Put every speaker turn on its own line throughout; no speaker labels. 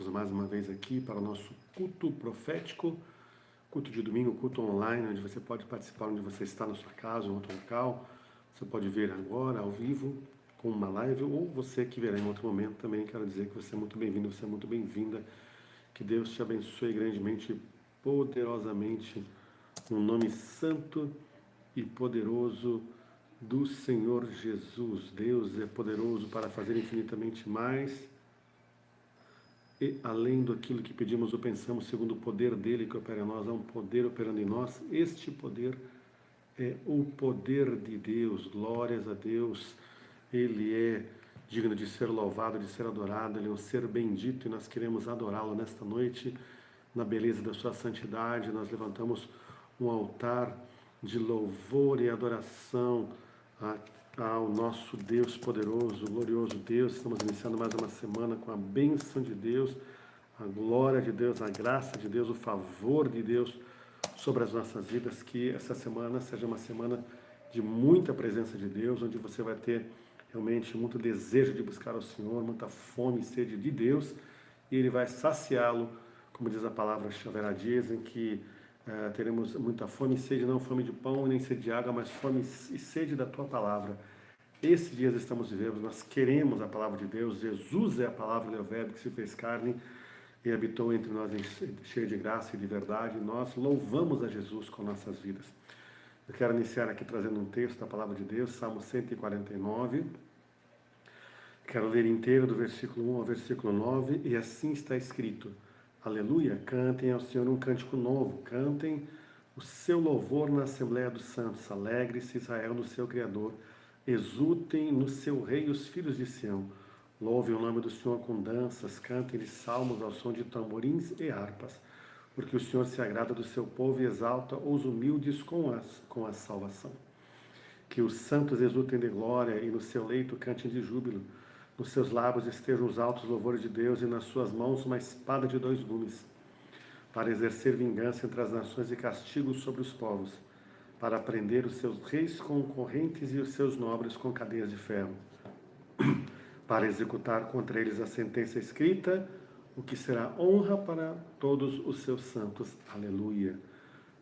juntos mais uma vez aqui para o nosso culto profético, culto de domingo, culto online, onde você pode participar onde você está na sua casa ou em outro local. Você pode ver agora, ao vivo, com uma live, ou você que verá em outro momento também. Quero dizer que você é muito bem-vindo, você é muito bem-vinda. Que Deus te abençoe grandemente, poderosamente, no nome santo e poderoso do Senhor Jesus. Deus é poderoso para fazer infinitamente mais e além daquilo que pedimos ou pensamos, segundo o poder dele que opera em nós. Há um poder operando em nós. Este poder é o poder de Deus. Glórias a Deus. Ele é digno de ser louvado, de ser adorado. Ele é um ser bendito e nós queremos adorá-lo nesta noite, na beleza da sua santidade. Nós levantamos um altar de louvor e adoração ao nosso Deus poderoso, glorioso Deus. Estamos iniciando mais uma semana com a bênção de Deus, a glória de Deus, a graça de Deus, o favor de Deus sobre as nossas vidas. Que essa semana seja uma semana de muita presença de Deus, onde você vai ter realmente muito desejo de buscar o Senhor, muita fome e sede de Deus, e Ele vai saciá-lo, como diz a palavra Xavier Dias, em que teremos muita fome e sede, não fome de pão nem sede de água, mas fome e sede da Tua palavra. Esses dias estamos vivendo, nós queremos a palavra de Deus. Jesus é a palavra, Ele é o Verbo que se fez carne e habitou entre nós cheio de graça e de verdade. Nós louvamos a Jesus com nossas vidas. Eu quero iniciar aqui trazendo um texto da palavra de Deus, Salmo 149. Quero ler inteiro do versículo 1 ao versículo 9, e assim está escrito: Aleluia, cantem ao Senhor um cântico novo, cantem o seu louvor na Assembleia dos Santos, alegre-se Israel no seu Criador, exultem no seu Rei os filhos de Sião, louvem o nome do Senhor com danças, cantem-lhe salmos ao som de tamborins e harpas, porque o Senhor se agrada do seu povo e exalta os humildes com a salvação. Que os santos exultem de glória e no seu leito cantem de júbilo. Nos seus lábios estejam os altos louvores de Deus e nas suas mãos uma espada de dois gumes, para exercer vingança entre as nações e castigo sobre os povos, para prender os seus reis com correntes e os seus nobres com cadeias de ferro, para executar contra eles a sentença escrita, o que será honra para todos os seus santos. Aleluia.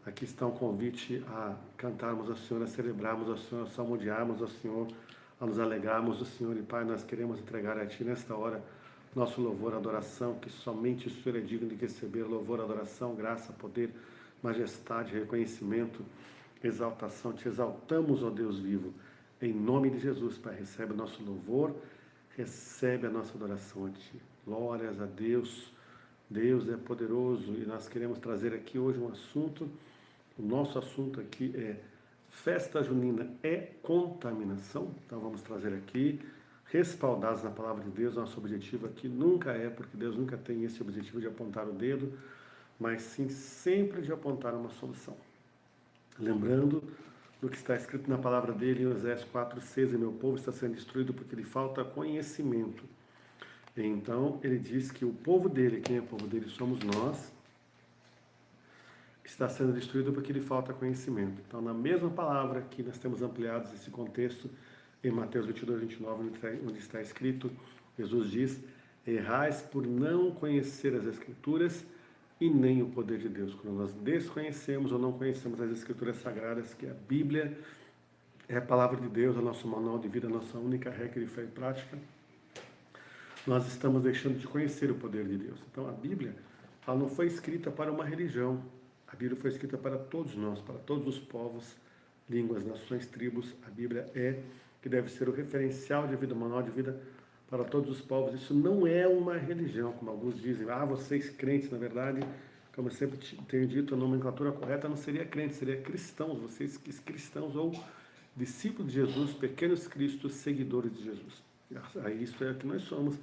Aqui está um convite a cantarmos ao Senhor, a celebrarmos ao Senhor, a salmodiarmos ao Senhor, a nos alegrarmos do Senhor. E Pai, nós queremos entregar a Ti nesta hora nosso louvor, adoração, que somente o Senhor é digno de receber louvor, adoração, graça, poder, majestade, reconhecimento, exaltação. Te exaltamos, ó Deus vivo, em nome de Jesus. Pai, recebe o nosso louvor, recebe a nossa adoração a Ti. Glórias a Deus. Deus é poderoso e nós queremos trazer aqui hoje um assunto. O nosso assunto aqui é: festa junina é contaminação? Então vamos trazer aqui, respaldados na palavra de Deus. Nosso objetivo aqui nunca é, porque Deus nunca tem esse objetivo de apontar o dedo, mas sim sempre de apontar uma solução. Lembrando do que está escrito na palavra dele em Oséias 4:6: meu povo está sendo destruído porque lhe falta conhecimento. Então ele diz que o povo dele, quem é o povo dele? Somos nós, está sendo destruído porque lhe falta conhecimento. Então, na mesma palavra que nós temos ampliado esse contexto em Mateus 22:29, onde está escrito, Jesus diz: errais por não conhecer as Escrituras e nem o poder de Deus. Quando nós desconhecemos ou não conhecemos as Escrituras Sagradas, que a Bíblia é a palavra de Deus, o nosso manual de vida, a nossa única regra de fé e prática, nós estamos deixando de conhecer o poder de Deus. Então a Bíblia, ela não foi escrita para uma religião. A Bíblia foi escrita para todos nós, para todos os povos, línguas, nações, tribos. A Bíblia é que deve ser o referencial de vida, o manual de vida para todos os povos. Isso não é uma religião, como alguns dizem. Vocês crentes, na verdade, como eu sempre tenho dito, a nomenclatura correta não seria crente, seria cristãos. Vocês cristãos ou discípulos de Jesus, pequenos cristos, seguidores de Jesus. Isso é o que nós somos.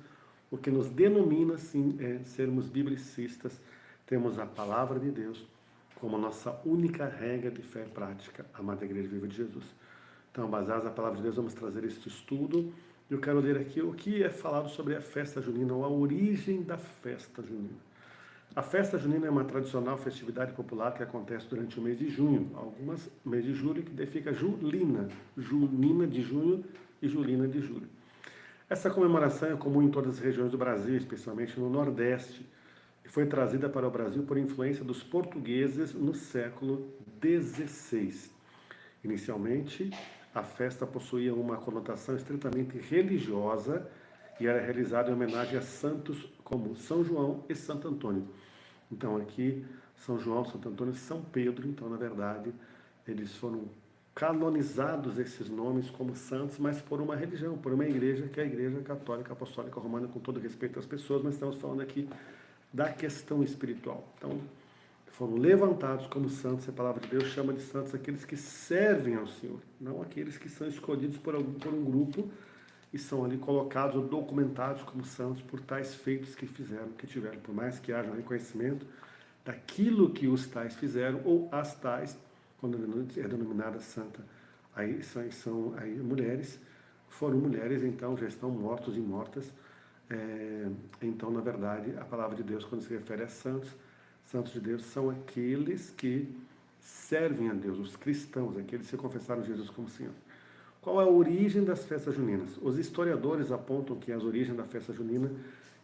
O que nos denomina, sim, é sermos biblicistas. Temos a palavra de Deus como nossa única regra de fé e prática, a amada Igreja Viva de Jesus. Então, baseados na palavra de Deus, vamos trazer este estudo. Eu quero ler aqui o que é falado sobre a festa junina, ou a origem da festa junina. A festa junina é uma tradicional festividade popular que acontece durante o mês de junho, algumas mês de julho, que daí fica julina, junina de junho e julina de julho. Essa comemoração é comum em todas as regiões do Brasil, especialmente no Nordeste, e foi trazida para o Brasil por influência dos portugueses no século XVI. Inicialmente, a festa possuía uma conotação estritamente religiosa e era realizada em homenagem a santos como São João e Santo Antônio. Então aqui, São João, Santo Antônio e São Pedro, então na verdade, eles foram canonizados esses nomes como santos, mas por uma religião, por uma igreja, que é a Igreja Católica Apostólica Romana, com todo respeito às pessoas, mas estamos falando aqui da questão espiritual. Então, foram levantados como santos, a palavra de Deus chama de santos aqueles que servem ao Senhor, não aqueles que são escolhidos por um grupo e são ali colocados ou documentados como santos por tais feitos que fizeram, que tiveram, por mais que haja um reconhecimento daquilo que os tais fizeram, ou as tais, quando é denominada santa, aí são aí mulheres, foram mulheres, então já estão mortos e mortas. Então, na verdade, a palavra de Deus, quando se refere a santos, santos de Deus são aqueles que servem a Deus, os cristãos, aqueles que confessaram Jesus como Senhor. Qual é a origem das festas juninas? Os historiadores apontam que as origens da festa junina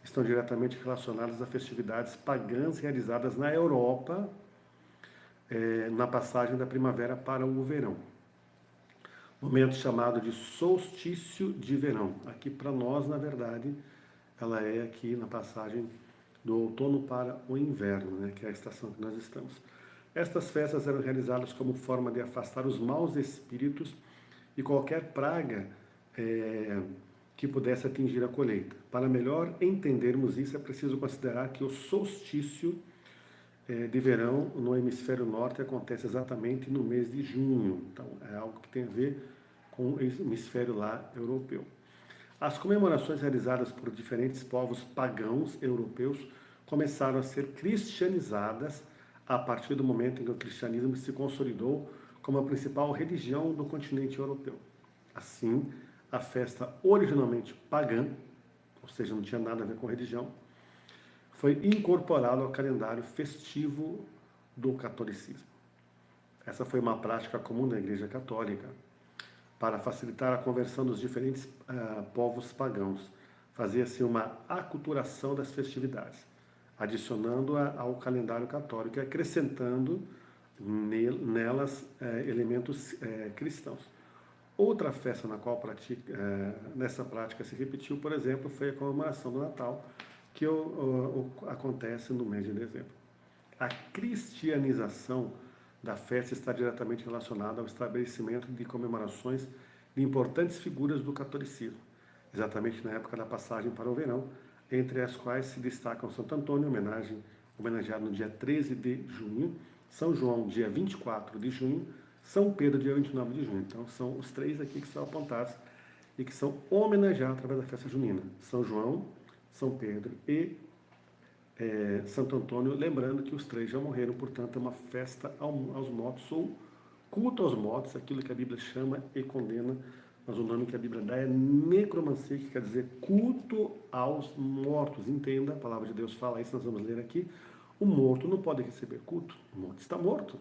estão diretamente relacionadas a festividades pagãs realizadas na Europa, na passagem da primavera para o verão. Momento chamado de solstício de verão. Aqui para nós, na verdade, ela é aqui na passagem do outono para o inverno, né, que é a estação que nós estamos. Estas festas eram realizadas como forma de afastar os maus espíritos e qualquer praga que pudesse atingir a colheita. Para melhor entendermos isso, é preciso considerar que o solstício de verão no hemisfério norte acontece exatamente no mês de junho. Então, é algo que tem a ver com o hemisfério lá europeu. As comemorações realizadas por diferentes povos pagãos europeus começaram a ser cristianizadas a partir do momento em que o cristianismo se consolidou como a principal religião do continente europeu. Assim, a festa originalmente pagã, ou seja, não tinha nada a ver com religião, foi incorporada ao calendário festivo do catolicismo. Essa foi uma prática comum da Igreja Católica para facilitar a conversão dos diferentes povos pagãos. Fazia-se uma aculturação das festividades, adicionando-a ao calendário católico e acrescentando nelas elementos cristãos. Outra festa na qual nessa prática se repetiu, por exemplo, foi a comemoração do Natal, que acontece no mês de dezembro. A cristianização da festa está diretamente relacionada ao estabelecimento de comemorações de importantes figuras do catolicismo, exatamente na época da passagem para o verão, entre as quais se destacam Santo Antônio, homenageado no dia 13 de junho, São João, dia 24 de junho, São Pedro, dia 29 de junho. Então, são os três aqui que são apontados e que são homenageados através da festa junina. São João, São Pedro e Santo Antônio, lembrando que os três já morreram, portanto é uma festa aos mortos, ou culto aos mortos, aquilo que a Bíblia chama e condena, mas o nome que a Bíblia dá é necromancia, que quer dizer culto aos mortos. Entenda, a palavra de Deus fala isso, nós vamos ler aqui. O morto não pode receber culto, o morto está morto.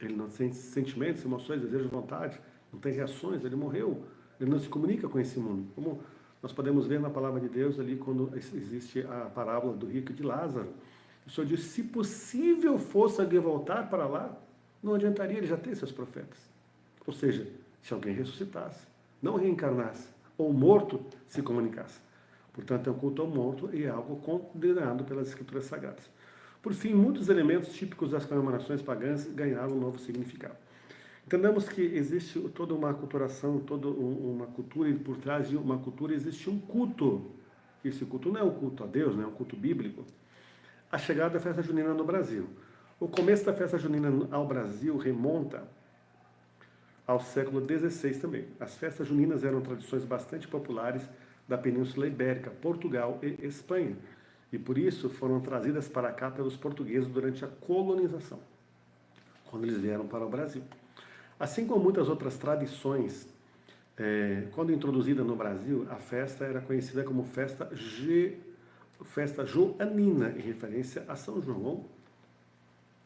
Ele não tem sentimentos, emoções, desejos, vontade, não tem reações, ele morreu, ele não se comunica com esse mundo. Como nós podemos ver na palavra de Deus ali, quando existe a parábola do rico e de Lázaro, o Senhor diz, se possível fosse alguém voltar para lá, não adiantaria ele já ter seus profetas. Ou seja, se alguém ressuscitasse, não reencarnasse, ou morto se comunicasse. Portanto, é um culto ao morto e é algo condenado pelas Escrituras Sagradas. Por fim, muitos elementos típicos das comemorações pagãs ganharam um novo significado. Entendamos que existe toda uma aculturação, toda uma cultura, e por trás de uma cultura existe um culto. Esse culto não é um culto a Deus, não é um culto bíblico. A chegada da festa junina no Brasil. O começo da festa junina ao Brasil remonta ao século XVI também. As festas juninas eram tradições bastante populares da Península Ibérica, Portugal e Espanha, e por isso foram trazidas para cá pelos portugueses durante a colonização, quando eles vieram para o Brasil. Assim como muitas outras tradições, quando introduzida no Brasil, a festa era conhecida como festa joanina, em referência a São João,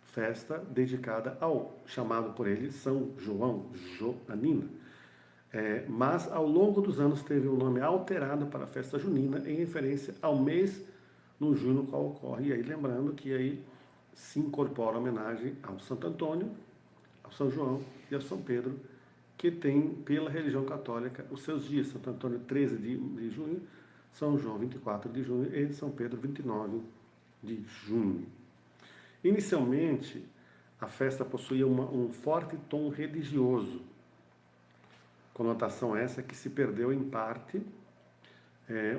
festa dedicada ao chamado por ele São João, joanina. Mas ao longo dos anos teve um nome alterado para a festa junina em referência ao mês no junho qual ocorre. E aí lembrando que aí se incorpora a homenagem ao Santo Antônio, ao São João e ao São Pedro, que tem pela religião católica os seus dias. Santo Antônio 13 de junho, São João 24 de junho e São Pedro 29 de junho. Inicialmente, a festa possuía um forte tom religioso, conotação essa que se perdeu em parte,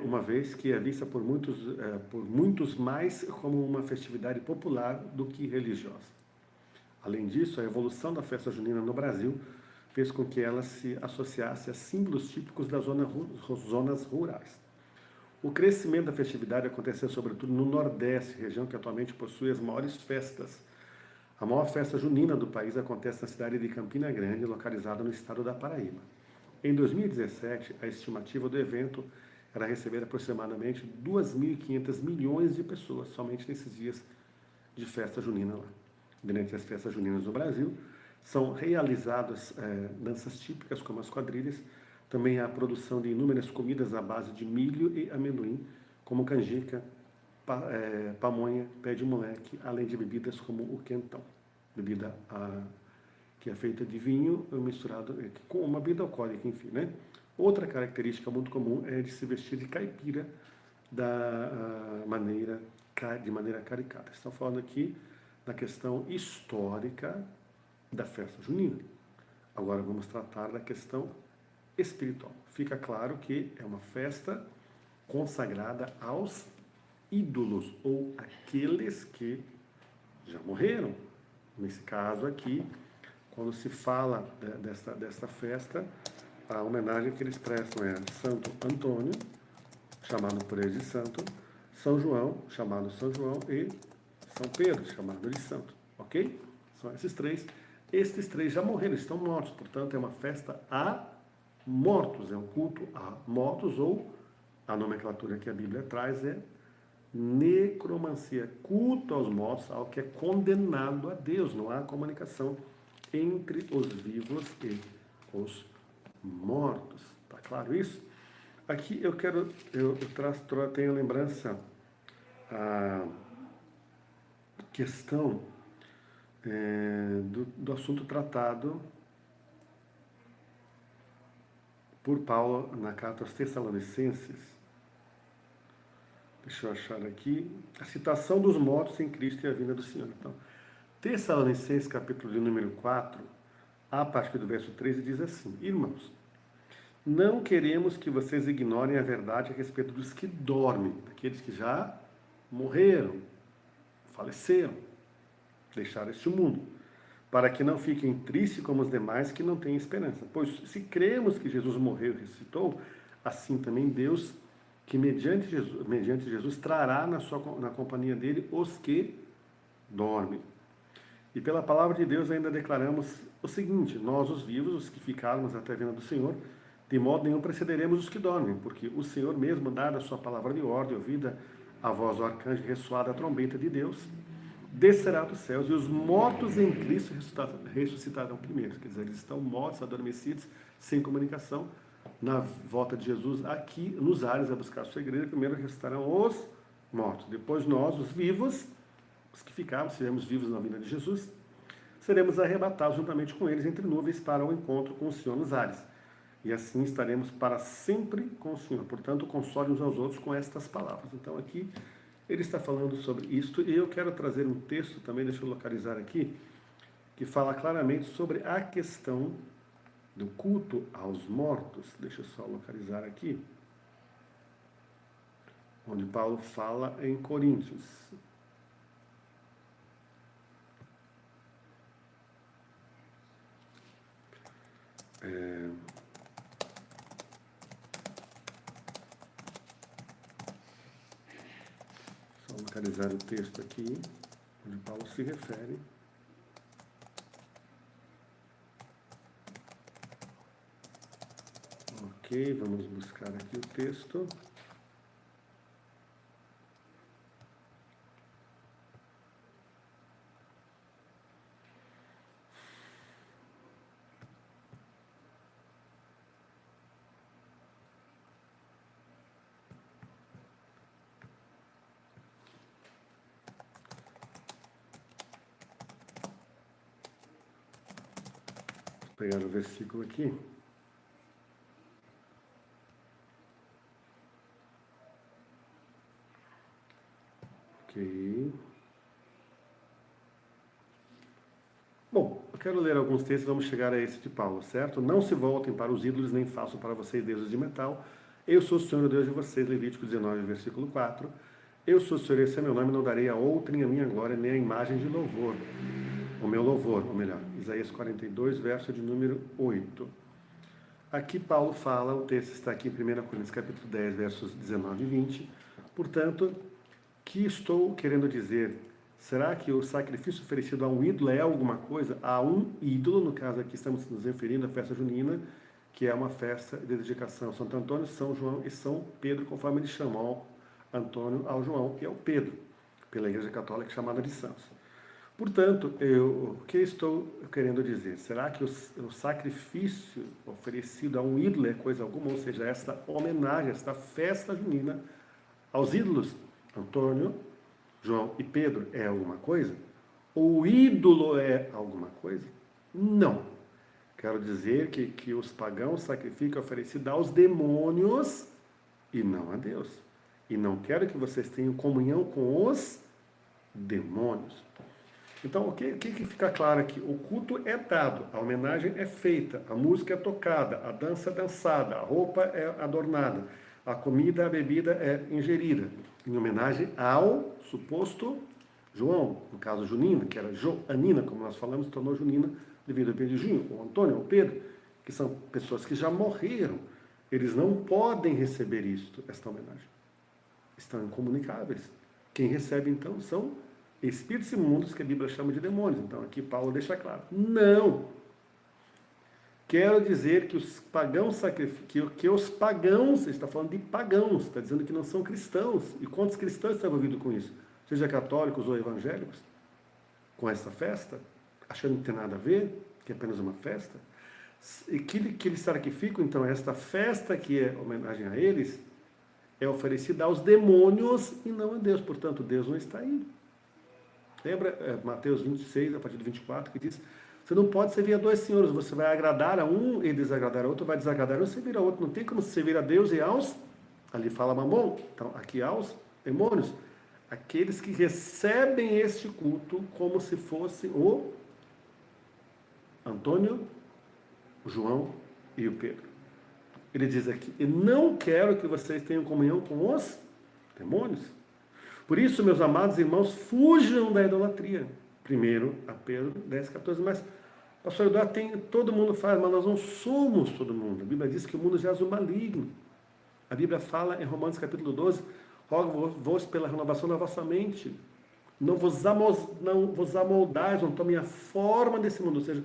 uma vez que é vista por muitos mais como uma festividade popular do que religiosa. Além disso, a evolução da festa junina no Brasil fez com que ela se associasse a símbolos típicos das zonas rurais. O crescimento da festividade aconteceu sobretudo no Nordeste, região que atualmente possui as maiores festas. A maior festa junina do país acontece na cidade de Campina Grande, localizada no estado da Paraíba. Em 2017, a estimativa do evento era receber aproximadamente 2.500 milhões de pessoas somente nesses dias de festa junina lá. Durante as festas juninas no Brasil, são realizadas danças típicas como as quadrilhas, também há a produção de inúmeras comidas à base de milho e amendoim, como canjica, pamonha, pé de moleque, além de bebidas como o quentão, bebida que é feita de vinho misturado com uma bebida alcoólica, enfim, né? Outra característica muito comum é de se vestir de caipira de maneira caricata. Estamos falando aqui da questão histórica da festa junina. Agora vamos tratar da questão espiritual. Fica claro que é uma festa consagrada aos ídolos, ou aqueles que já morreram. Nesse caso aqui, quando se fala desta festa, a homenagem que eles prestam é a Santo Antônio, chamado por eles de santo, São João, chamado São João, e São Pedro, chamado de santo. Ok? São esses três. Estes três já morreram, estão mortos. Portanto, é uma festa a mortos. É um culto a mortos, ou a nomenclatura que a Bíblia traz é necromancia, culto aos mortos, algo que é condenado a Deus. Não há comunicação entre os vivos e os mortos. Tá claro isso? Aqui eu tenho lembrança a questão do assunto tratado por Paulo na carta aos Tessalonicenses. Deixa eu achar aqui. A citação dos mortos em Cristo e a vinda do Senhor. Então, Tessalonicenses, capítulo de número 4, a partir do verso 13, diz assim: Irmãos, não queremos que vocês ignorem a verdade a respeito dos que dormem, daqueles que já morreram, faleceram, deixaram este mundo, para que não fiquem tristes como os demais que não têm esperança. Pois se cremos que Jesus morreu e ressuscitou, assim também Deus, que mediante Jesus trará na companhia dele os que dormem. E pela palavra de Deus ainda declaramos o seguinte: nós, os vivos, os que ficarmos até a vinda do Senhor, de modo nenhum precederemos os que dormem, porque o Senhor mesmo, dada a sua palavra de ordem, ouvida a voz do arcanjo, ressoada a trombeta de Deus, descerá dos céus, e os mortos em Cristo ressuscitarão primeiro. Quer dizer, eles estão mortos, adormecidos, sem comunicação, na volta de Jesus aqui nos ares a buscar a sua igreja. Primeiro ressuscitarão os mortos, depois nós, os vivos, os que ficarmos, seremos vivos na vinda de Jesus, seremos arrebatados juntamente com eles entre nuvens para o encontro com o Senhor nos ares. E assim estaremos para sempre com o Senhor. Portanto, console uns aos outros com estas palavras. Então aqui ele está falando sobre isto, e eu quero trazer um texto também, deixa eu localizar aqui, que fala claramente sobre a questão do culto aos mortos. Deixa eu só localizar aqui, onde Paulo fala em Coríntios. Só localizar o texto aqui, onde Paulo se refere. Ok, vamos buscar aqui o texto. pegar o versículo aqui. Ok. Bom, eu quero ler alguns textos, vamos chegar a esse de Paulo, certo? Não se voltem para os ídolos, nem façam para vocês deuses de metal. Eu sou o Senhor, o Deus de vocês, Levítico 19, versículo 4. Eu sou o Senhor, esse é meu nome, não darei a outrem a minha glória, nem a imagem de louvor. O meu louvor, ou melhor, Isaías 42, verso de número 8. Aqui Paulo fala, o texto está aqui em 1 Coríntios capítulo 10, versos 19 e 20. Portanto, que estou querendo dizer? Será que o sacrifício oferecido a um ídolo é alguma coisa? A um ídolo, no caso aqui estamos nos referindo à festa junina, que é uma festa de dedicação a Santo Antônio, São João e São Pedro, conforme eles chamam Antônio ao João e ao Pedro, pela Igreja Católica chamada de santos. Portanto, o que estou querendo dizer? Será que o sacrifício oferecido a um ídolo é coisa alguma? Ou seja, esta homenagem, esta festa junina aos ídolos, Antônio, João e Pedro, é alguma coisa? O ídolo é alguma coisa? Não. Quero dizer que os pagãos sacrificam oferecido aos demônios e não a Deus. E não quero que vocês tenham comunhão com os demônios. Então, o que fica claro aqui? O culto é dado, a homenagem é feita, a música é tocada, a dança é dançada, a roupa é adornada, a comida, a bebida é ingerida, em homenagem ao suposto João, no caso Junina, que era Joanina, como nós falamos, se tornou Junina devido ao Pedro Junho, ou Antônio, ou Pedro, que são pessoas que já morreram. Eles não podem receber esta homenagem. Estão incomunicáveis. Quem recebe, então, são espíritos imundos, que a Bíblia chama de demônios. Então, aqui Paulo deixa claro. Não! Quero dizer que os pagãos sacrificam, que os pagãos, ele está falando de pagãos, está dizendo que não são cristãos. E quantos cristãos estão envolvidos com isso? Seja católicos ou evangélicos, com essa festa, achando que não tem nada a ver, que é apenas uma festa. E que eles sacrificam, então, esta festa, que é homenagem a eles, é oferecida aos demônios e não a Deus. Portanto, Deus não está aí. Lembra Mateus 26, a partir do 24, que diz: você não pode servir a dois senhores, você vai agradar a um e desagradar a outro, vai desagradar a um e servir a outro. Não tem como servir a Deus e aos, ali fala Mamon, então aqui aos demônios, aqueles que recebem este culto como se fosse o Antônio, o João e o Pedro. Ele diz aqui: e não quero que vocês tenham comunhão com os demônios. Por isso, meus amados irmãos, fujam da idolatria. Primeiro, a Pedro 10, 14. Mas, pastor Eduardo, todo mundo faz, mas nós não somos todo mundo. A Bíblia diz que o mundo jaz o maligno. A Bíblia fala em Romanos capítulo 12, rogo-vos pela renovação da vossa mente. Não vos amoldais, não tomem a forma desse mundo. Ou seja,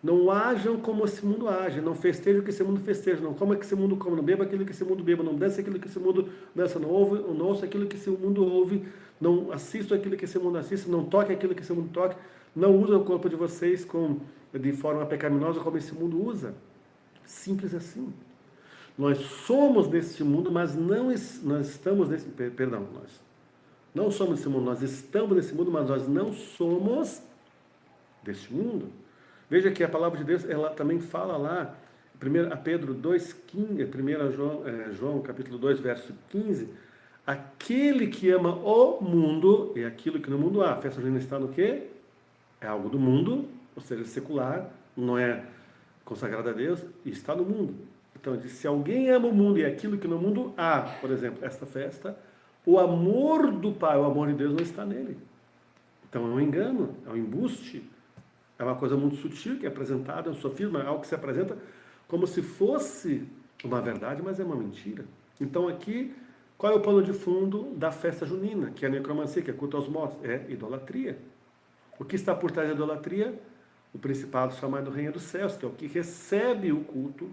não ajam como esse mundo age, não festejam o que esse mundo festeja, não coma o que esse mundo come, não beba aquilo que esse mundo beba, não dança aquilo que esse mundo dança, não ouça aquilo que esse mundo ouve, não assista aquilo que esse mundo assiste, não toque aquilo que esse mundo toque, não usa o corpo de vocês de forma pecaminosa como esse mundo usa. Simples assim. Nós somos deste mundo, mas nós estamos nesse... Perdão, nós não somos desse mundo, nós estamos nesse mundo, mas nós não somos deste mundo. Veja que a palavra de Deus, ela também fala lá, 1 Pedro 2,15, 1 João capítulo 2, verso 15, aquele que ama o mundo é aquilo que no mundo há. A festa junina está no quê? É algo do mundo, ou seja, secular, não é consagrado a Deus, e está no mundo. Então, ele diz, se alguém ama o mundo e é aquilo que no mundo há, por exemplo, esta festa, o amor do Pai, o amor de Deus não está nele. Então, é um engano, é um embuste. É uma coisa muito sutil que é apresentada, é um sofisma, é algo que se apresenta como se fosse uma verdade, mas é uma mentira. Então aqui, qual é o pano de fundo da festa junina? Que é a necromancia, que é culto aos mortos, é idolatria. O que está por trás da idolatria? O principado chamado Reino dos Céus, que é o que recebe o culto,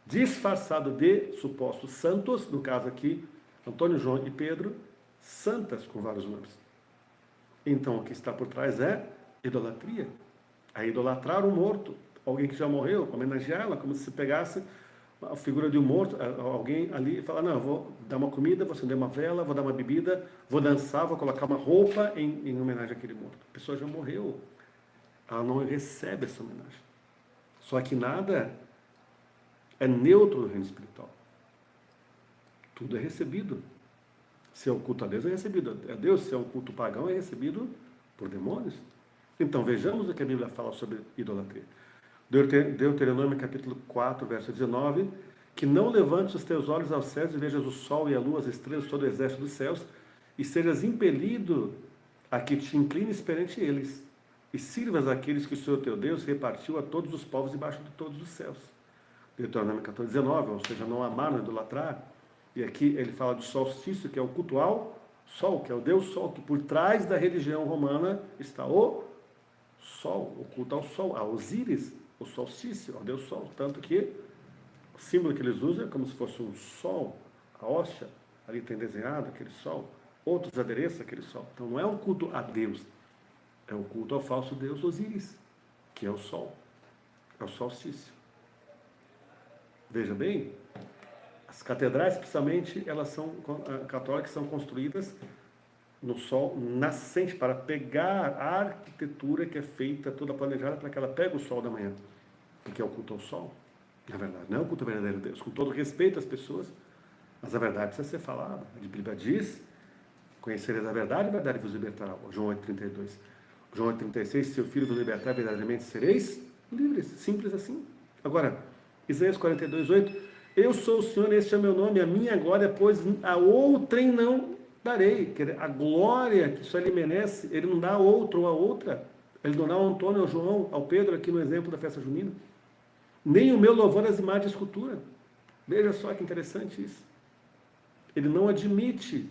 disfarçado de supostos santos, no caso aqui, Antônio, João e Pedro, santas com vários nomes. Então o que está por trás é idolatria. A idolatrar o morto, alguém que já morreu, homenageá-la, como se pegasse a figura de um morto, alguém ali e fala, não, eu vou dar uma comida, vou acender uma vela, vou dar uma bebida, vou dançar, vou colocar uma roupa em homenagem àquele morto. A pessoa já morreu, ela não recebe essa homenagem. Só que nada é neutro no reino espiritual. Tudo é recebido. Se é um culto a Deus, é recebido a Deus. Se é um culto pagão, é recebido por demônios. Então, vejamos o que a Bíblia fala sobre idolatria. Deuteronômio capítulo 4, verso 19, que não levantes os teus olhos aos céus e vejas o sol e a lua, as estrelas, todo o exército dos céus, e sejas impelido a que te inclines perante eles, e sirvas àqueles que o Senhor teu Deus repartiu a todos os povos debaixo de todos os céus. Deuteronômio 14, 19, ou seja, não amar, não idolatrar. E aqui ele fala do solstício, que é o culto ao sol, que é o Deus Sol, que por trás da religião romana está o Sol, o culto ao Sol, a Osíris, o solstício, ao Deus Sol. Tanto que o símbolo que eles usam é como se fosse um sol, a hóstia, ali tem desenhado aquele sol, outros adereços àquele sol. Então não é um culto a Deus, é um culto ao falso Deus Osíris, que é o Sol, é o solstício. Veja bem, as catedrais, principalmente, elas são católicas, são construídas no sol nascente, para pegar a arquitetura que é feita, toda planejada, para que ela pegue o sol da manhã, porque é o culto ao sol. Na verdade, não é o culto ao verdadeiro Deus, com todo respeito às pessoas, mas a verdade precisa ser falada. A Bíblia diz, conhecereis a verdade vos libertará. João 8,32. João 8,36, se o Filho vos libertar, verdadeiramente sereis livres. Simples assim. Agora, Isaías 42,8, eu sou o Senhor, este é o meu nome, a minha glória, pois a outrem não darei. A glória que só ele merece, ele não dá a outro ou a outra. Ele não dá ao Antônio, ao João, ao Pedro, aqui no exemplo da festa junina. Nem o meu louvor às imagens de escultura. Veja só que interessante isso. Ele não admite.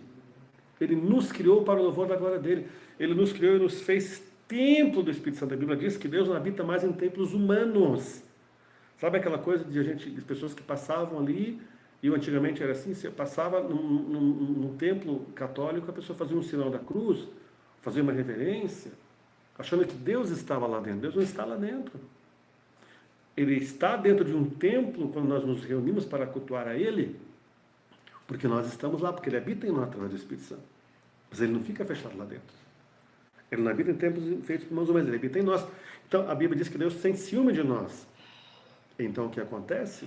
Ele nos criou para o louvor da glória dele. Ele nos criou e nos fez templo do Espírito Santo. A Bíblia diz que Deus não habita mais em templos humanos. Sabe aquela coisa de pessoas que passavam ali, e antigamente era assim, você passava num templo católico, a pessoa fazia um sinal da cruz, fazia uma reverência, achando que Deus estava lá dentro. Deus não está lá dentro. Ele está dentro de um templo, quando nós nos reunimos para cultuar a Ele, porque nós estamos lá, porque Ele habita em nós através do Espírito Santo. Mas Ele não fica fechado lá dentro. Ele não habita em templos feitos por mãos humanas, Ele habita em nós. Então, a Bíblia diz que Deus sente ciúme de nós. Então, o que acontece?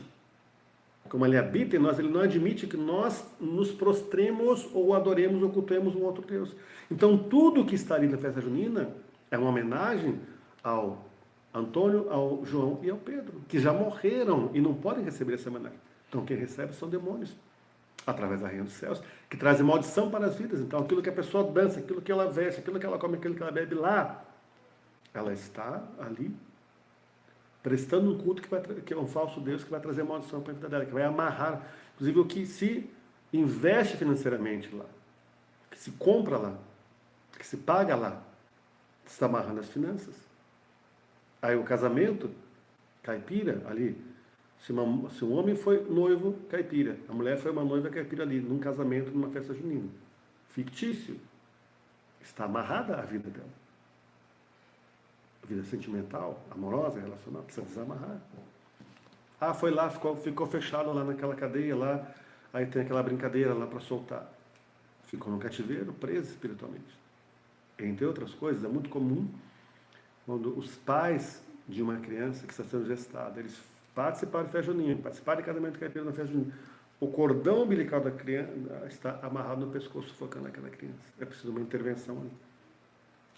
Como Ele habita em nós, Ele não admite que nós nos prostremos ou adoremos ou cultuemos um outro Deus. Então, tudo que está ali na festa junina é uma homenagem ao Antônio, ao João e ao Pedro, que já morreram e não podem receber essa homenagem. Então, quem recebe são demônios, através da Rainha dos Céus, que trazem maldição para as vidas. Então, aquilo que a pessoa dança, aquilo que ela veste, aquilo que ela come, aquilo que ela bebe lá, ela está ali prestando um culto que é um falso Deus, que vai trazer maldição para a vida dela, que vai amarrar, inclusive o que se investe financeiramente lá, que se compra lá, que se paga lá, está amarrando as finanças. Aí o casamento, caipira, ali, se um homem foi noivo, caipira, a mulher foi uma noiva caipira ali, num casamento, numa festa junina, fictício, está amarrada a vida dela. Vida sentimental, amorosa, relacional, precisa desamarrar. Ah, foi lá, ficou fechado lá naquela cadeia lá, aí tem aquela brincadeira lá para soltar. Ficou no cativeiro, preso espiritualmente. Entre outras coisas, é muito comum quando os pais de uma criança que está sendo gestada, eles participaram de festa junina, participaram de casamento caipira na festa junina, o cordão umbilical da criança está amarrado no pescoço, sufocando aquela criança. É preciso uma intervenção ali.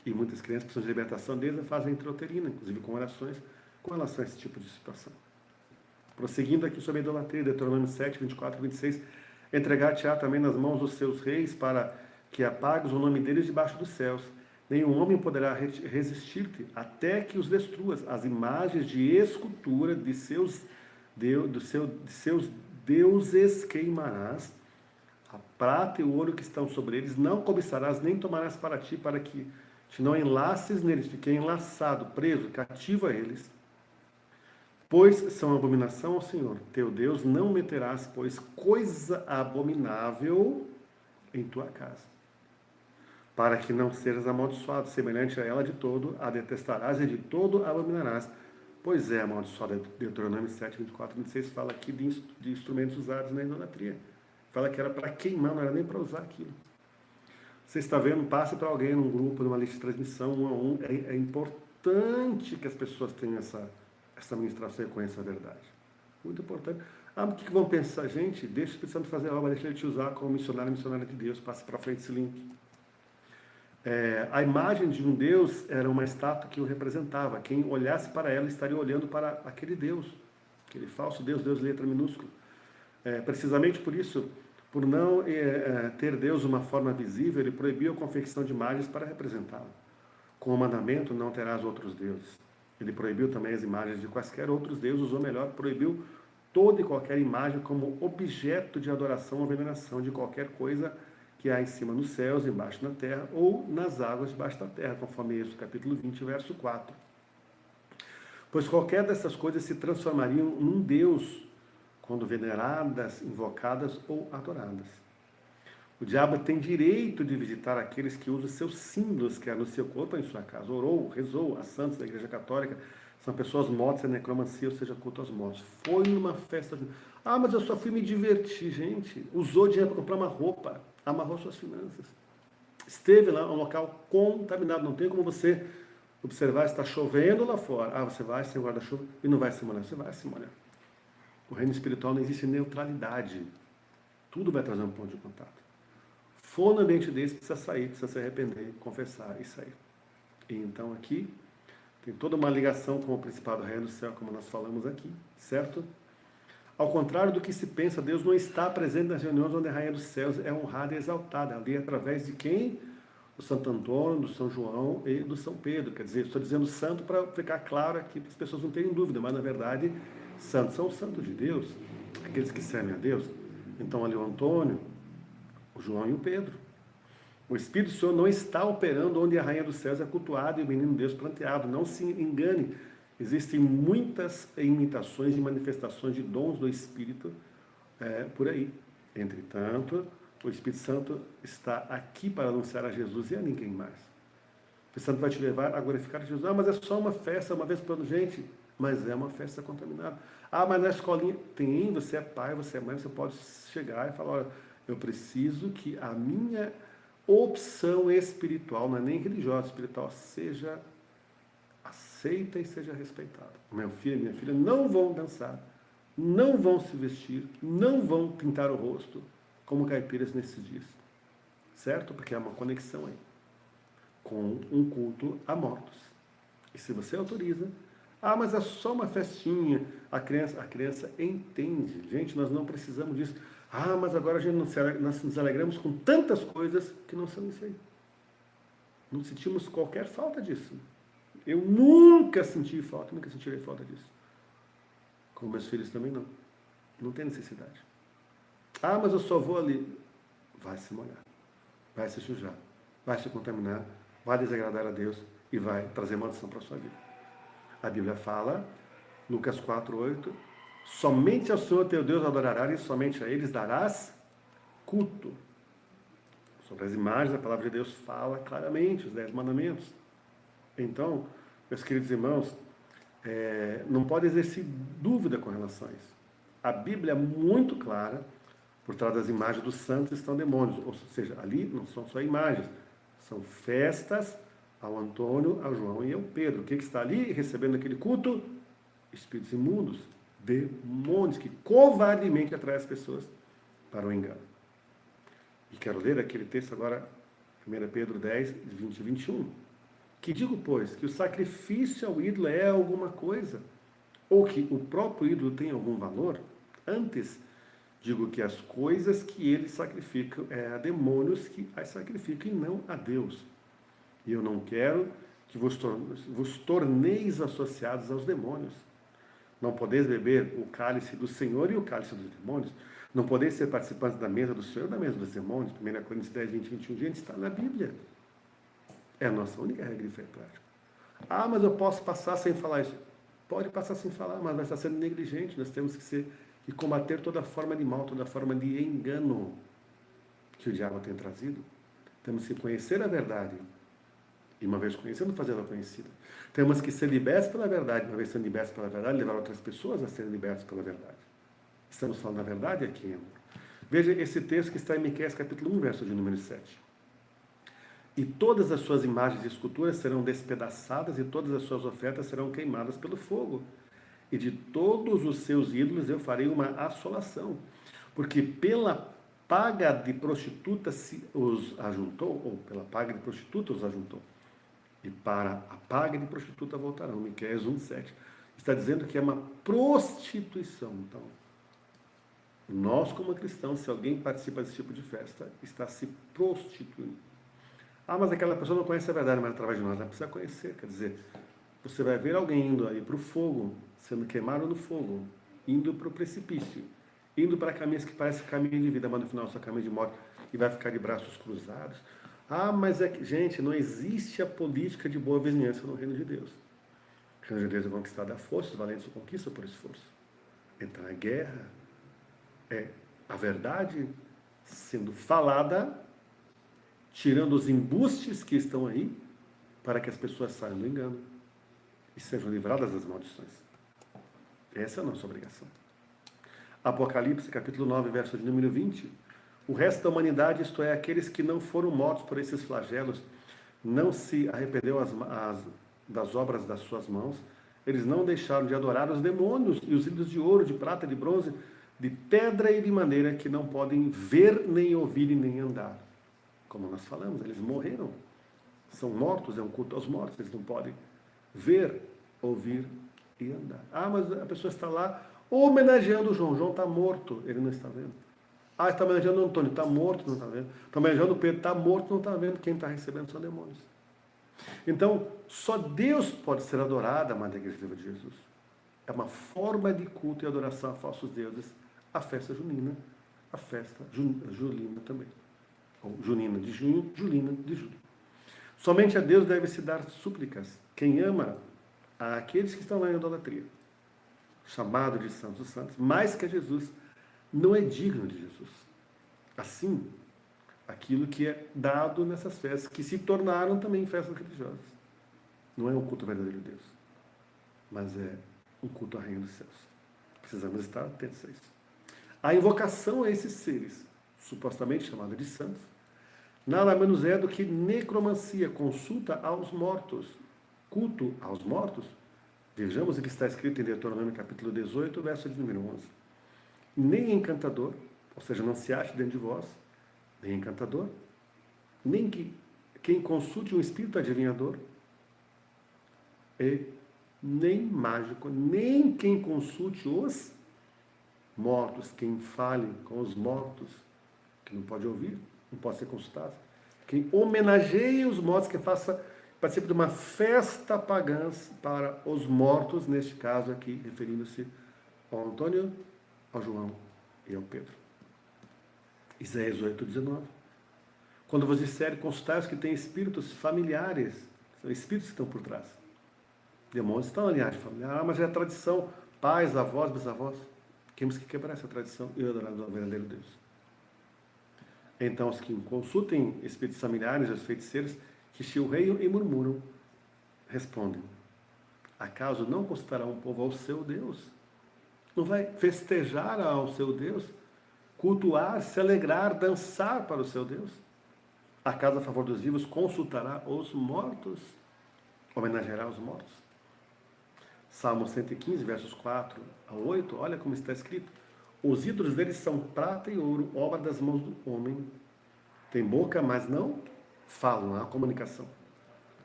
E muitas crianças precisam de libertação deles, fazem intrauterina, inclusive com orações, com relação a esse tipo de situação. Prosseguindo aqui sobre a idolatria, Deuteronômio 7, 24 e 26, entregar-te-á também nas mãos dos seus reis, para que apagues o nome deles debaixo dos céus. Nenhum homem poderá resistir-te, até que os destruas. As imagens de escultura de seus deuses queimarás, a prata e o ouro que estão sobre eles não cobiçarás, nem tomarás para ti, para que te não enlaces neles, fiquei enlaçado, preso, cativo a eles, pois são abominação ao Senhor, teu Deus. Não meterás, pois, coisa abominável em tua casa, para que não sejas amaldiçoado, semelhante a ela de todo, a detestarás e de todo a abominarás, pois é amaldiçoada. Deuteronômio 7, 24 e 26 fala aqui de instrumentos usados na idolatria. Fala que era para queimar, não era nem para usar aquilo. Você está vendo, passe para alguém num grupo, numa lista de transmissão, um a um. É importante que as pessoas tenham essa ministração e conheça a verdade. Muito importante. O que vão pensar? Gente, deixa o Espírito Santo fazer a obra, deixa ele te usar como missionária de Deus. Passe para frente esse link. A imagem de um Deus era uma estátua que o representava. Quem olhasse para ela estaria olhando para aquele Deus, aquele falso Deus, Deus letra minúscula. Precisamente por isso, por não ter Deus uma forma visível, ele proibiu a confecção de imagens para representá-lo. Com o mandamento, não terás outros deuses. Ele proibiu também as imagens de quaisquer outros deuses, ou melhor, proibiu toda e qualquer imagem como objeto de adoração ou veneração de qualquer coisa que há em cima nos céus, embaixo na terra, ou nas águas debaixo da terra, conforme Êxodo capítulo 20, verso 4. Pois qualquer dessas coisas se transformariam num Deus, quando veneradas, invocadas ou adoradas. O diabo tem direito de visitar aqueles que usam seus símbolos, quer no seu corpo ou em sua casa. Orou, rezou, as santas da Igreja Católica são pessoas mortas em necromancia, ou seja, culto aos mortos. Foi numa festa. Mas eu só fui me divertir, gente. Usou dinheiro para comprar uma roupa, amarrou suas finanças. Esteve lá, um local contaminado. Não tem como você observar, está chovendo lá fora. Você vai sem guarda-chuva e não vai se molhar. Você vai se molhar. O reino espiritual não existe neutralidade. Tudo vai trazer um ponto de contato. For no ambiente desse, precisa sair, precisa se arrepender, confessar e sair. E então aqui tem toda uma ligação com o principado do reino do céu, como nós falamos aqui, certo? Ao contrário do que se pensa, Deus não está presente nas reuniões onde a Rainha dos Céus é honrada e exaltada. Ali através de quem? Do Santo Antônio, do São João e do São Pedro. Quer dizer, estou dizendo santo para ficar claro aqui, para as pessoas não terem dúvida, mas na verdade, santos são os santos de Deus, aqueles que servem a Deus. Então ali o Antônio, o João e o Pedro. O Espírito do Senhor não está operando onde a Rainha dos Céus é cultuada e o menino Deus planteado. Não se engane. Existem muitas imitações e manifestações de dons do Espírito por aí. Entretanto, o Espírito Santo está aqui para anunciar a Jesus e a ninguém mais. O Espírito Santo vai te levar a glorificar a Jesus. Mas é só uma festa, uma vez por ano. Gente, mas é uma festa contaminada. Mas na escolinha tem, você é pai, você é mãe, você pode chegar e falar, olha, eu preciso que a minha opção espiritual, não é nem religiosa, espiritual, seja aceita e seja respeitada. Meu filho e minha filha não vão dançar, não vão se vestir, não vão pintar o rosto como caipiras nesses dias. Certo? Porque há uma conexão aí com um culto a mortos. E se você autoriza, mas é só uma festinha, a criança entende. Gente, nós não precisamos disso. Mas agora nós nos alegramos com tantas coisas que não são isso aí. Não sentimos qualquer falta disso. Eu nunca senti falta, nunca sentirei falta disso. Com meus filhos também não. Não tem necessidade. Mas eu só vou ali. Vai se molhar. Vai se sujar. Vai se contaminar. Vai desagradar a Deus e vai trazer maldição para a sua vida. A Bíblia fala, Lucas 4:8, somente ao Senhor teu Deus adorarás e somente a eles darás culto. Sobre as imagens, a palavra de Deus fala claramente, os 10 mandamentos. Então, meus queridos irmãos, não pode existir dúvida com relação a isso. A Bíblia é muito clara, por trás das imagens dos santos estão demônios, ou seja, ali não são só imagens, são festas ao Antônio, ao João e ao Pedro. O que está ali recebendo aquele culto? Espíritos imundos, demônios que covardemente atraem as pessoas para o engano. E quero ler aquele texto agora, 1 Pedro 10, 20 e 21. Que digo, pois, que o sacrifício ao ídolo é alguma coisa, ou que o próprio ídolo tem algum valor? Antes, digo que as coisas que eles sacrificam a demônios que as sacrificam e não a Deus. E eu não quero que vos torneis associados aos demônios. Não podeis beber o cálice do Senhor e o cálice dos demônios. Não podeis ser participantes da mesa do Senhor e da mesa dos demônios. 1 Coríntios 10, 20 e 21, gente, está na Bíblia. É a nossa única regra de fé prática. Mas eu posso passar sem falar isso. Pode passar sem falar, mas vai estar sendo negligente. Nós temos que combater toda forma de mal, toda forma de engano que o diabo tem trazido. Temos que conhecer a verdade. E uma vez conhecendo, fazê-la conhecida. Temos que ser libertos pela verdade. Uma vez sendo libertos pela verdade, levar outras pessoas a serem libertas pela verdade. Estamos falando da verdade aqui, amor. Veja esse texto que está em Miqueias capítulo 1, verso de número 7. E todas as suas imagens e esculturas serão despedaçadas e todas as suas ofertas serão queimadas pelo fogo. e de todos os seus ídolos eu farei uma assolação, porque pela paga de prostituta se os ajuntou, ou pela paga de prostituta os ajuntou, e para a paga de prostituta voltarão. Miqueias 1:7. Está dizendo que é uma prostituição. Então, nós como cristãos, se alguém participa desse tipo de festa, está se prostituindo. Ah, mas aquela pessoa não conhece a verdade, mas através de nós ela precisa conhecer. Quer dizer, você vai ver alguém indo aí para o fogo, sendo queimado no fogo, indo para o precipício, indo para caminhos que parecem caminho de vida, mas no final só caminho de morte, e vai ficar de braços cruzados. Ah, mas é que, gente, não existe a política de boa vizinhança no reino de Deus. O reino de Deus é conquistado a força, os valentes o conquistam por esforço. Então a guerra é a verdade sendo falada, tirando os embustes que estão aí, para que as pessoas saiam do engano e sejam livradas das maldições. Essa é a nossa obrigação. Apocalipse, capítulo 9, verso de número 20. O resto da humanidade, isto é, aqueles que não foram mortos por esses flagelos, não se arrependeu das obras das suas mãos, eles não deixaram de adorar os demônios e os ídolos de ouro, de prata, de bronze, de pedra e de madeira, que não podem ver, nem ouvir e nem andar. Como nós falamos, eles morreram. São mortos, é um culto aos mortos, eles não podem ver, ouvir e andar. Ah, mas a pessoa está lá homenageando o João. João está morto, ele não está vendo. Ah, está homenageando o Antônio, está morto, não está vendo. Está homenageando o Pedro, está morto, não está vendo. Quem está recebendo são demônios. Então, só Deus pode ser adorado, amada Igreja Viva de Jesus. É uma forma de culto e adoração a falsos deuses, a festa junina, a festa julina também. Ou junina de junho, julina de julho. Somente a Deus deve se dar súplicas. Quem ama aqueles que estão lá em idolatria, chamado de santos dos santos, mais que a Jesus, não é digno de Jesus. Assim, aquilo que é dado nessas festas, que se tornaram também festas religiosas. Não é um culto verdadeiro de Deus, mas é um culto ao reino dos céus. Precisamos estar atentos a isso. A invocação a esses seres, supostamente chamados de santos, nada menos é do que necromancia, consulta aos mortos, culto aos mortos. Vejamos o que está escrito em Deuteronômio capítulo 18, verso de número 11. Nem encantador, ou seja, não se ache dentro de vós, nem encantador, nem quem consulte um espírito adivinhador, e nem mágico, nem quem consulte os mortos, quem fale com os mortos, que não pode ouvir, não pode ser consultado, quem homenageie os mortos, que participe de uma festa pagã para os mortos, neste caso aqui, referindo-se ao Antônio, ao João e ao Pedro. Isaías 8:19. Quando vos disserem, consultai os que têm espíritos familiares, são espíritos que estão por trás. Demônios estão na linhagem familiar, mas é a tradição, pais, avós, bisavós. Temos que quebrar essa tradição e adorar o verdadeiro Deus. Então, os que consultem espíritos familiares, os feiticeiros, que chilreiam e murmuram, respondem: acaso não consultará um povo ao seu Deus? Não vai festejar ao seu Deus? Cultuar, se alegrar, dançar para o seu Deus? Acaso a favor dos vivos consultará os mortos? Homenageará os mortos? Salmo 115, versos 4 a 8, olha como está escrito: os ídolos deles são prata e ouro, obra das mãos do homem. Tem boca, mas não falam, não há comunicação.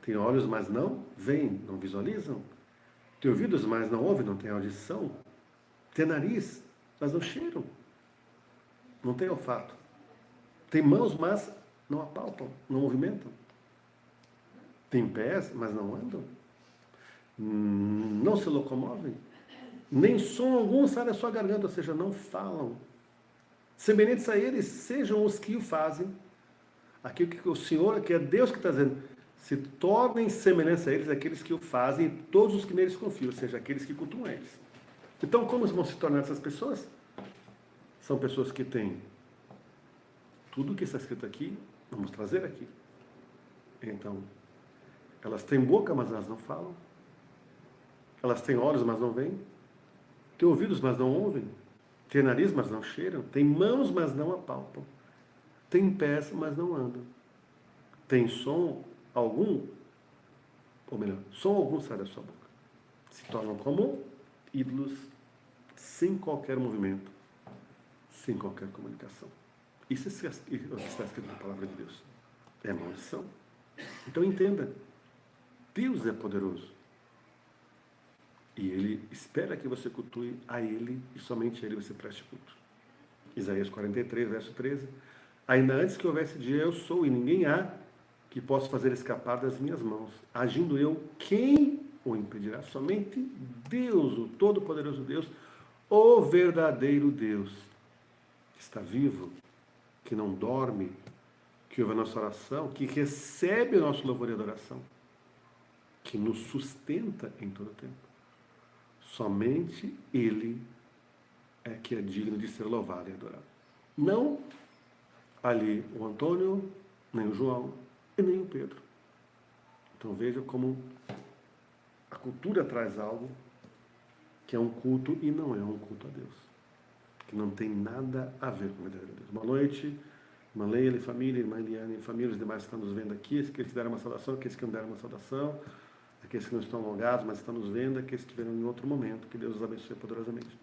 Tem olhos, mas não veem, não visualizam. Tem ouvidos, mas não ouvem, não tem audição. Tem nariz, mas não cheiram. Não tem olfato. Tem mãos, mas não apalpam, não movimentam. Tem pés, mas não andam. Não se locomovem. Nem som algum sai da sua garganta, ou seja, não falam. Semelhantes a eles, sejam os que o fazem. Aquilo que o Senhor, que é Deus que está dizendo, se tornem semelhantes a eles, aqueles que o fazem, e todos os que neles confiam, ou seja, aqueles que cultuam eles. Então, como vão se tornar essas pessoas? São pessoas que têm tudo o que está escrito aqui, vamos trazer aqui. Então, elas têm boca, mas elas não falam. Elas têm olhos, mas não veem. Têm ouvidos, mas não ouvem. Têm nariz, mas não cheiram. Têm mãos, mas não apalpam. Têm pés, mas não andam. Tem som algum, ou melhor, som algum sai da sua boca. Se tornam como ídolos sem qualquer movimento, sem qualquer comunicação. Isso é o que está escrito na palavra de Deus. É maldição. Então entenda, Deus é poderoso. E Ele espera que você cultue a Ele e somente a Ele você preste culto. Isaías 43, verso 13. Ainda antes que houvesse dia, eu sou, e ninguém há que possa fazer escapar das minhas mãos. Agindo eu, quem o impedirá? Somente Deus, o Todo-Poderoso Deus, o verdadeiro Deus, que está vivo, que não dorme, que ouve a nossa oração, que recebe o nosso louvor e adoração, que nos sustenta em todo o tempo. Somente Ele é que é digno de ser louvado e adorado. Não ali o Antônio, nem o João e nem o Pedro. Então veja como a cultura traz algo que é um culto e não é um culto a Deus, que não tem nada a ver com o verdadeiro Deus. Boa noite, irmã Leila e família, irmã Eliane e família, os demais que estão nos vendo aqui, aqueles que deram uma saudação, aqueles que não deram uma saudação, aqueles que não estão alongados, mas estão nos vendo, aqueles que verão em outro momento, que Deus os abençoe poderosamente.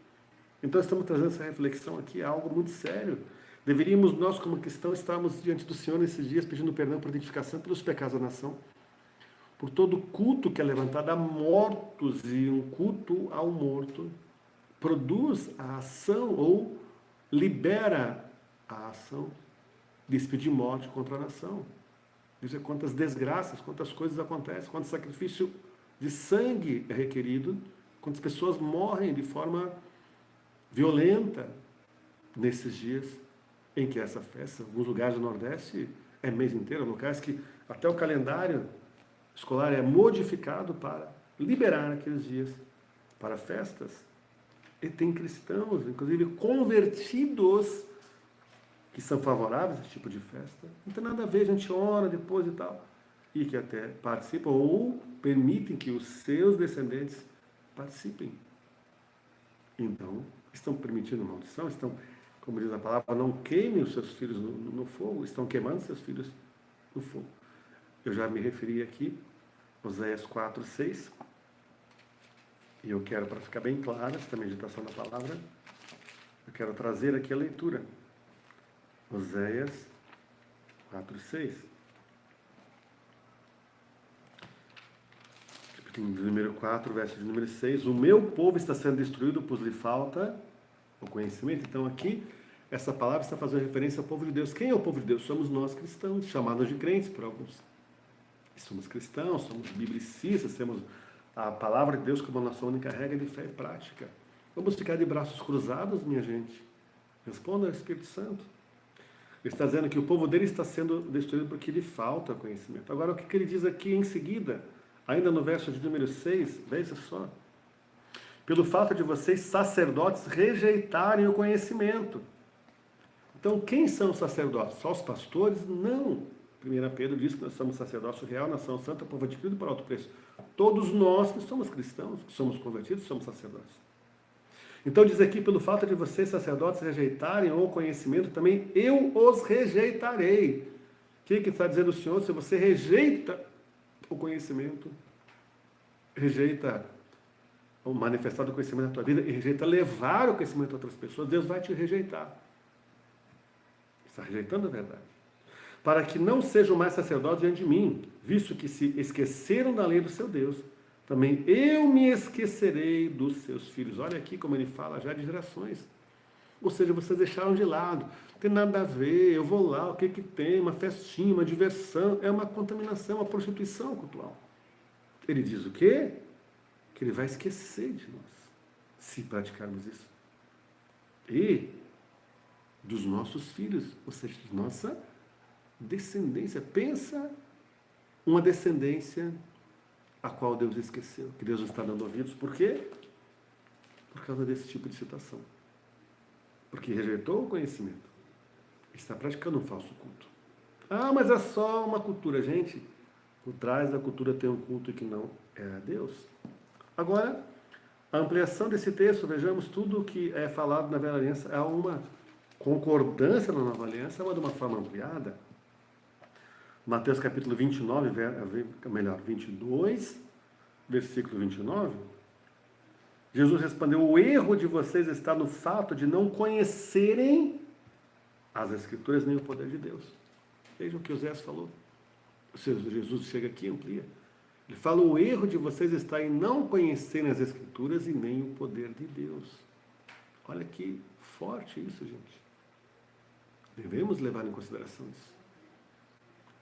Então estamos trazendo essa reflexão aqui, é algo muito sério. Deveríamos, nós como cristãos, estarmos diante do Senhor nesses dias, pedindo perdão por identificação pelos pecados da nação, por todo culto que é levantado a mortos, e um culto ao morto produz a ação ou libera a ação de expedir morte contra a nação. Veja quantas desgraças, quantas coisas acontecem, quanto sacrifício de sangue é requerido, quantas pessoas morrem de forma violenta nesses dias em que essa festa, alguns lugares do Nordeste é mês inteiro, locais que até o calendário escolar é modificado para liberar aqueles dias para festas. E tem cristãos, inclusive convertidos, que são favoráveis a esse tipo de festa. Não tem nada a ver, a gente ora depois e tal, e que até participam ou permitem que os seus descendentes participem. Então, estão permitindo maldição, estão, como diz a palavra, não queimem os seus filhos no fogo, estão queimando seus filhos no fogo. Eu já me referi aqui, Oséias 4, 6, e eu quero, para ficar bem clara essa meditação da palavra, eu quero trazer aqui a leitura. Oséias 4, 6. De número 4, verso de número 6. O meu povo está sendo destruído, pois lhe falta o conhecimento. Então aqui, essa palavra está fazendo referência ao povo de Deus. Quem é o povo de Deus? Somos nós cristãos, chamados de crentes por alguns. Somos cristãos, somos biblicistas, temos a palavra de Deus como a nossa única regra de fé e prática. Vamos ficar de braços cruzados, minha gente? Responda ao Espírito Santo. Ele está dizendo que o povo dele está sendo destruído porque lhe falta conhecimento. Agora, o que ele diz aqui em seguida, ainda no verso de número 6, veja só. Pelo fato de vocês, sacerdotes, rejeitarem o conhecimento. Então, quem são os sacerdotes? Só os pastores? Não. 1 Pedro diz que nós somos sacerdócio real, nação santa, povo adquirido por alto preço. Todos nós que somos cristãos, que somos convertidos, somos sacerdotes. Então diz aqui, pelo fato de vocês, sacerdotes, rejeitarem o conhecimento, também eu os rejeitarei. O que está dizendo o Senhor? Se você rejeita o conhecimento, rejeita o manifestado conhecimento na tua vida e rejeita levar o conhecimento a outras pessoas, Deus vai te rejeitar. Está rejeitando a verdade. Para que não sejam mais sacerdotes diante de mim, visto que se esqueceram da lei do seu Deus, também eu me esquecerei dos seus filhos. Olha aqui como ele fala já de gerações. Ou seja, vocês deixaram de lado. Não tem nada a ver, eu vou lá, o que que tem? Uma festinha, uma diversão. É uma contaminação, uma prostituição cultural. Ele diz o quê? Que ele vai esquecer de nós, se praticarmos isso. E dos nossos filhos, ou seja, de nossa descendência. Pensa uma descendência a qual Deus esqueceu, que Deus não está dando ouvidos. Por quê? Por causa desse tipo de situação. Porque rejeitou o conhecimento. Está praticando um falso culto. Ah, mas é só uma cultura. Gente, por trás da cultura tem um culto que não é a Deus. Agora, a ampliação desse texto, vejamos, tudo o que é falado na Velha Aliança é uma concordância na Nova Aliança, mas de uma forma ampliada. Mateus capítulo 22, versículo 29, Jesus respondeu: o erro de vocês está no fato de não conhecerem as Escrituras nem o poder de Deus. Vejam o que Oséias falou. Ou seja, Jesus chega aqui e amplia. Ele fala: o erro de vocês está em não conhecerem as Escrituras e nem o poder de Deus. Olha que forte isso, gente. Devemos levar em consideração isso.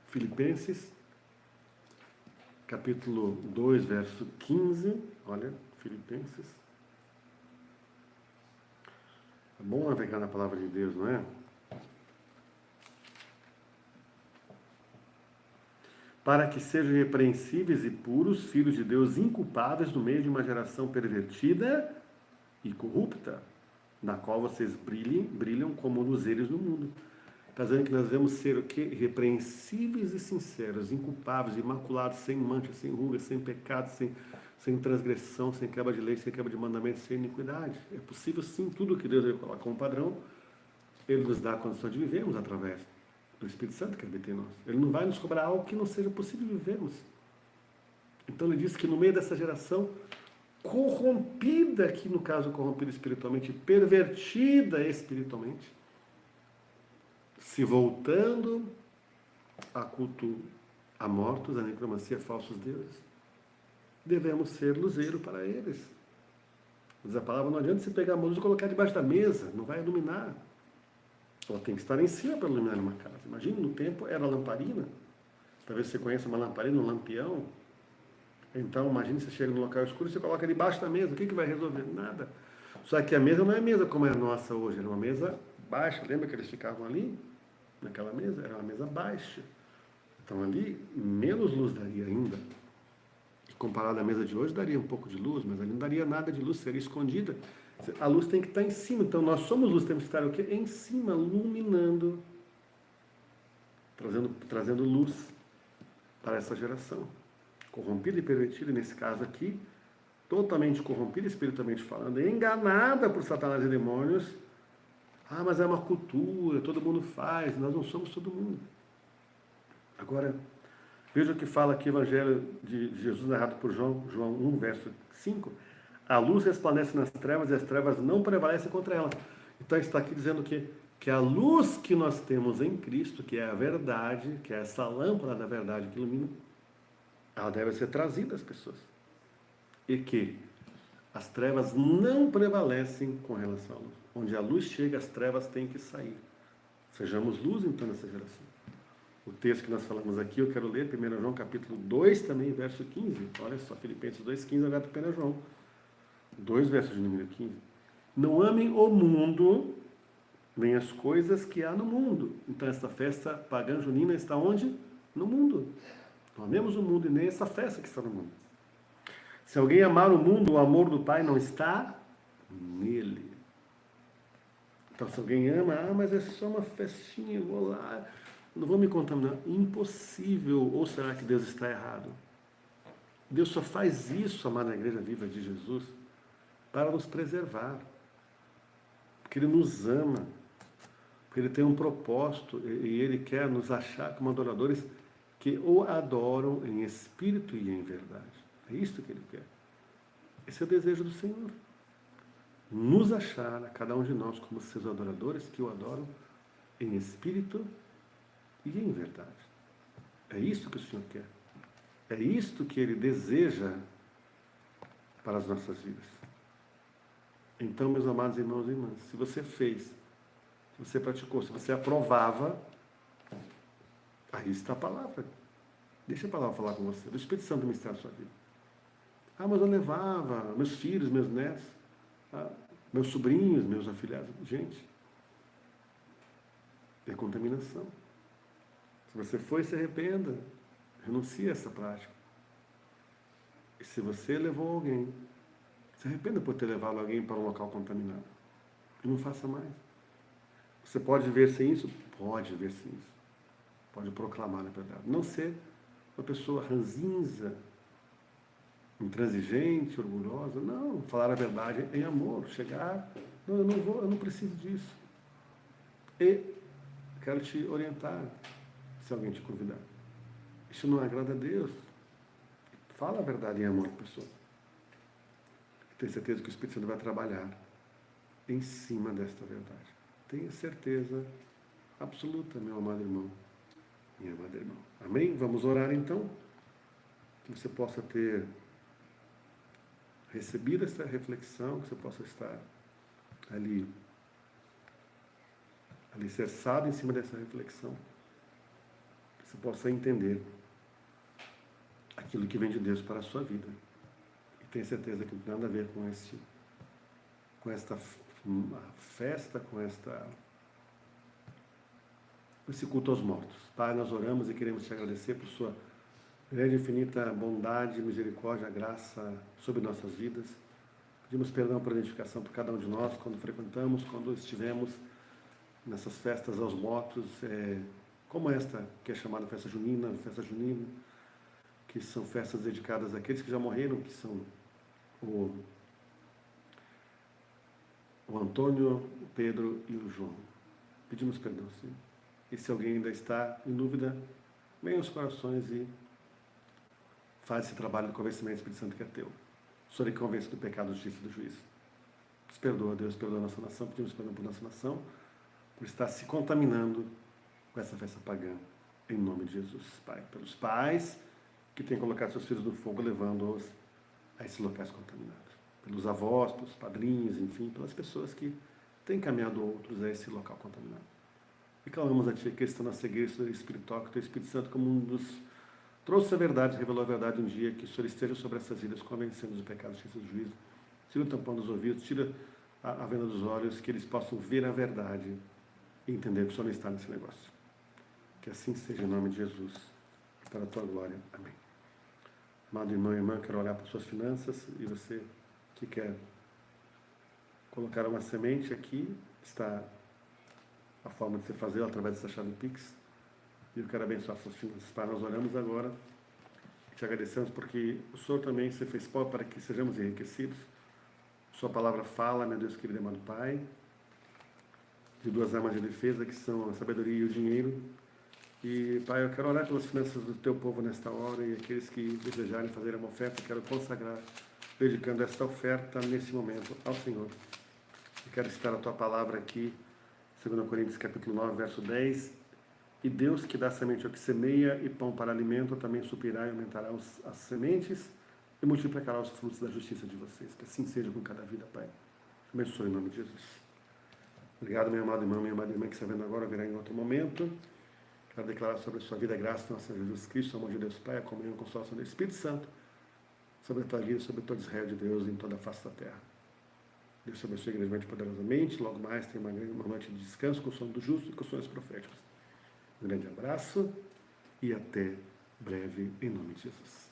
Filipenses, capítulo 2, verso 15. Olha, Filipenses. É bom navegar na palavra de Deus, não é? Para que sejam irrepreensíveis e puros, filhos de Deus inculpáveis no meio de uma geração pervertida e corrupta, na qual vocês brilham como luzeiros no mundo. Está dizendo que nós devemos ser o quê? Irrepreensíveis e sinceros, inculpáveis, imaculados, sem mancha, sem ruga, sem pecado, sem transgressão, sem quebra de lei, sem quebra de mandamento, sem iniquidade. É possível sim, tudo que Deus coloca como padrão, Ele nos dá a condição de vivermos através do Espírito Santo que habita em nós. Ele não vai nos cobrar algo que não seja possível vivermos. Então ele diz que no meio dessa geração corrompida, aqui no caso corrompida espiritualmente, pervertida espiritualmente, se voltando a culto a mortos, a necromancia, a falsos deuses, devemos ser luzeiro para eles. Diz a palavra: não adianta você pegar a luz e colocar debaixo da mesa, não vai iluminar. Ela tem que estar em cima para iluminar uma casa. Imagina, no tempo era lamparina. Talvez você conheça uma lamparina, um lampião. Então, imagine você chega num local escuro e você coloca debaixo da mesa. O que vai resolver? Nada. Só que a mesa não é mesa como é a nossa hoje. Era uma mesa baixa. Lembra que eles ficavam ali? Naquela mesa? Era uma mesa baixa. Então ali, menos luz daria ainda. E comparado à mesa de hoje, daria um pouco de luz, mas ali não daria nada de luz, seria escondida. A luz tem que estar em cima. Então nós somos luz, temos que estar o quê? Em cima, iluminando, trazendo luz para essa geração. Corrompida e pervertida, nesse caso aqui, totalmente corrompida espiritualmente falando, enganada por Satanás e demônios. Ah, mas é uma cultura, todo mundo faz, nós não somos todo mundo. Agora, veja o que fala aqui o Evangelho de Jesus narrado por João 1, verso 5. A luz resplandece nas trevas e as trevas não prevalecem contra ela. Então está aqui dizendo que a luz que nós temos em Cristo, que é a verdade, que é essa lâmpada da verdade que ilumina, ela deve ser trazida às pessoas. E que as trevas não prevalecem com relação à luz. Onde a luz chega, as trevas têm que sair. Sejamos luz então nessa geração. O texto que nós falamos aqui, eu quero ler 1 João capítulo 2 também, verso 15. Olha só, Filipenses 2,15, agora 1 João 2, verso de número 15. Não amem o mundo, nem as coisas que há no mundo. Então essa festa pagã junina está onde? No mundo. Não amemos o mundo e nem essa festa que está no mundo. Se alguém amar o mundo, o amor do Pai não está nele. Então se alguém ama, mas é só uma festinha, eu vou lá, não vou me contaminar. Impossível. Ou será que Deus está errado? Deus só faz isso, amar na igreja viva de Jesus, para nos preservar. Porque Ele nos ama. Porque Ele tem um propósito e Ele quer nos achar como adoradores que o adoram em espírito e em verdade. É isso que Ele quer. Esse é o desejo do Senhor. Nos achar, a cada um de nós, como seus adoradores que o adoram em espírito e em verdade. É isso que o Senhor quer. É isto que Ele deseja para as nossas vidas. Então, meus amados irmãos e irmãs, se você fez, se você praticou, se você aprovava, aí está a palavra. Deixa a palavra falar com você. Do Espírito Santo ministrar a sua vida. Ah, mas eu levava meus filhos, meus netos, meus sobrinhos, meus afilhados. Gente, é contaminação. Se você foi, se arrependa. Renuncie a essa prática. E se você levou alguém, se arrependa por ter levado alguém para um local contaminado. E não faça mais. Você pode viver sem isso? Pode viver sem isso. Pode proclamar a verdade. Não ser uma pessoa ranzinza, intransigente, orgulhosa. Não, falar a verdade em amor. Chegar, não, eu não preciso disso. E quero te orientar, se alguém te convidar. Isso não agrada a Deus. Fala a verdade em amor, pessoa. Tenha certeza que o Espírito Santo vai trabalhar em cima desta verdade. Tenha certeza absoluta, meu amado irmão, minha amada irmã. Amém? Vamos orar então, que você possa ter recebido essa reflexão, que você possa estar ali alicerçado em cima dessa reflexão, que você possa entender aquilo que vem de Deus para a sua vida. E tenha certeza que não tem nada a ver com esta festa, com esse culto aos mortos. Pai, nós oramos e queremos te agradecer por sua grande e infinita bondade, misericórdia, graça sobre nossas vidas. Pedimos perdão por identificação por cada um de nós, quando frequentamos, quando estivemos nessas festas aos mortos, como esta, que é chamada festa junina, que são festas dedicadas àqueles que já morreram, que são o Antônio, o Pedro e o João. Pedimos perdão, Senhor. E se alguém ainda está em dúvida, venha aos corações e faz esse trabalho de convencimento do Espírito Santo que é teu. O Senhor é que convence do pecado, da justiça e do juízo. Nos perdoa, Deus, perdoa a nossa nação. Pedimos perdão por nossa nação, por estar se contaminando com essa festa pagã. Em nome de Jesus, Pai. Pelos pais que têm colocado seus filhos no fogo, levando-os a esses locais contaminados. Pelos avós, pelos padrinhos, enfim, pelas pessoas que têm encaminhado outros a esse local contaminado. E clamamos a Ti, que está na cegueira espiritual, que o Teu Espírito Santo, como um dos trouxe a verdade, revelou a verdade um dia, que o Senhor esteja sobre essas vidas, convencendo-os do pecado, justiça e do juízo. Tira o tampão dos ouvidos, tira a venda dos olhos, que eles possam ver a verdade e entender que o Senhor não está nesse negócio. Que assim seja em nome de Jesus, para a Tua glória. Amém. Amado irmão e irmã, quero orar por suas finanças, e você que quer colocar uma semente aqui, está a forma de você fazê-lo através dessa chave Pix. E eu quero abençoar suas finanças. Pai, nós oramos agora, te agradecemos porque o Senhor também se fez pobre para que sejamos enriquecidos. Sua palavra fala, meu Deus querido e amado Pai, de duas armas de defesa, que são a sabedoria e o dinheiro. E, Pai, eu quero orar pelas finanças do Teu povo nesta hora, e aqueles que desejarem fazer uma oferta, quero consagrar, dedicando esta oferta nesse momento ao Senhor. Eu quero citar a Tua palavra aqui, 2 Coríntios capítulo 9, verso 10. E Deus que dá semente ao que semeia e pão para alimento, também suprirá e aumentará as sementes e multiplicará os frutos da justiça de vocês. Que assim seja com cada vida, Pai. Abençoe em nome de Jesus. Obrigado, meu amado irmão, minha amada irmã que está vendo agora, virá em outro momento. Quero declarar sobre a sua vida a graça do nosso Senhor Jesus Cristo, o amor de Deus Pai, a comunhão e a consolação do Espírito Santo, sobre a tua vida, sobre todo Israel de Deus em toda a face da terra. Deus te abençoe grandemente poderosamente. Logo mais tem uma noite de descanso com o sono do justo e com os sonhos proféticos. Um grande abraço e até breve, em nome de Jesus.